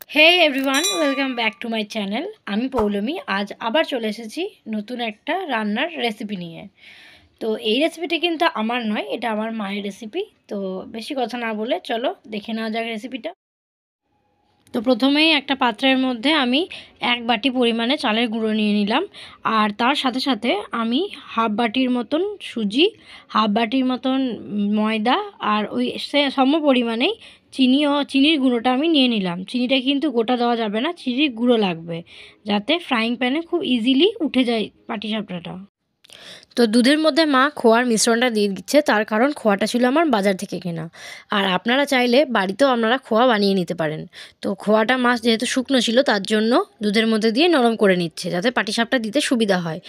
Hey everyone, welcome back to my channel. আমি পৌলমী। আজ আবার চলে এসেছি নতুন একটা রান্নার রেসিপি নিয়ে। তো এই রেসিপিটি কিন্তু আমার নয়, এটা আমার মায়ের রেসিপি। তো বেশি কথা না বলে চলো দেখে নেওয়া যাক রেসিপিটা। তো প্রথমেই একটা পাত্রের মধ্যে আমি 1 বাটি পরিমাণে চালের গুঁড়ো নিয়ে নিলাম। আর তার সাথে সাথে আমি হাফ বাটির মতন সুজি, হাফ বাটির মতন ময়দা, আর ওই সম পরিমাণেই চিনির গুঁড়োটা আমি নিয়ে নিলাম। চিনিটা কিন্তু গোটা দেওয়া যাবে না, চিনির গুঁড়ো লাগবে যাতে ফ্রাইং প্যানে খুব ইজিলি উঠে যায় পাটিসাপটাটা। তো দুধের মধ্যে মা খোয়ার মিশ্রণটা দিয়ে দিচ্ছে, তার কারণ খোয়াটা ছিল আমার বাজার থেকে কেনা। আর আপনারা চাইলে বাড়িতেও আপনারা খোয়া বানিয়ে নিতে পারেন। তো খোয়াটা মা যেহেতু শুকনো ছিল তার জন্য দুধের মধ্যে দিয়ে নরম করে নিচ্ছে যাতে পাটিসাপটা দিতে সুবিধা হয়।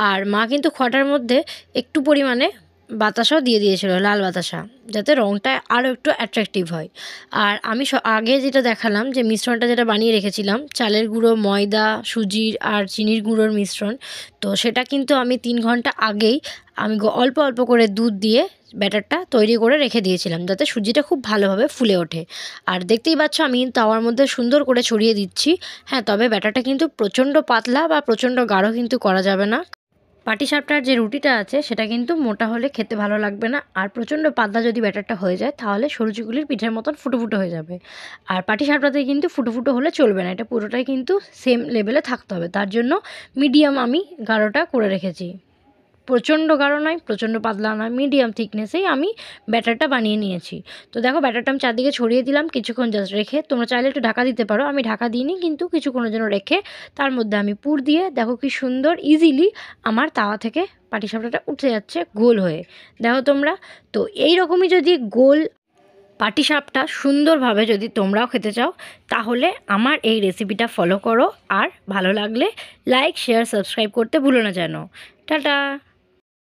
আর মা কিন্তু খোয়াটার মধ্যে একটু পরিমাণে বাতাসাও দিয়ে দিয়েছিল, লাল বাতাসা, যাতে রঙটা আরও একটু অ্যাট্রাকটিভ হয়। আর আমি আগে যেটা দেখালাম যে মিশ্রণটা যেটা বানিয়ে রেখেছিলাম, চালের গুঁড়ো, ময়দা, সুজির আর চিনির গুঁড়োর মিশ্রণ, তো সেটা কিন্তু আমি 3 ঘন্টা আগেই আমি অল্প অল্প করে দুধ দিয়ে ব্যাটারটা তৈরি করে রেখে দিয়েছিলাম যাতে সুজিটা খুব ভালোভাবে ফুলে ওঠে। আর দেখতেই পাচ্ছ আমি তাওয়ার মধ্যে সুন্দর করে ছড়িয়ে দিচ্ছি। হ্যাঁ, তবে ব্যাটারটা কিন্তু প্রচণ্ড পাতলা বা প্রচণ্ড গাঢ় কিন্তু করা যাবে না। পাটিসাপটার যে রুটিটা আছে সেটা কিন্তু মোটা হলে খেতে ভালো লাগবে না, আর প্রচণ্ড পাতলা যদি ব্যাটারটা হয়ে যায় তাহলে সরুচিগুলির পিঠের মতন ফুটো ফুটো হয়ে যাবে। আর পাটিসাপটাতে কিন্তু ফুটো ফুটো হলে চলবে না, এটা পুরোটাই কিন্তু সেম লেভেলে থাকতে হবে। তার জন্য মিডিয়াম আমি গাঢ়টা করে রেখেছি। প্রচণ্ড গাঢ় নয়, প্রচণ্ড পাতলা নয়, মিডিয়াম থিকনেসেই আমি ব্যাটারটা বানিয়ে নিয়েছি। তো দেখো ব্যাটারটা আমি চারদিকে ছড়িয়ে দিলাম কিছুক্ষণ জাস্ট রেখে। তোমরা চাইলে একটু ঢাকা দিতে পারো, আমি ঢাকা দিইনি, কিন্তু কিছুক্ষণের জন্য রেখে তার মধ্যে আমি পুর দিয়ে দেখো কি সুন্দর ইজিলি আমার তাওয়া থেকে পাটিসাপটাটা উঠে যাচ্ছে গোল হয়ে। দেখো তোমরা, তো এই রকমই যদি গোল পাটিসাপটা সুন্দরভাবে যদি তোমরাও খেতে চাও তাহলে আমার এই রেসিপিটা ফলো করো। আর ভালো লাগলে লাইক, শেয়ার, সাবস্ক্রাইব করতে ভুলো না যেন। টাটা।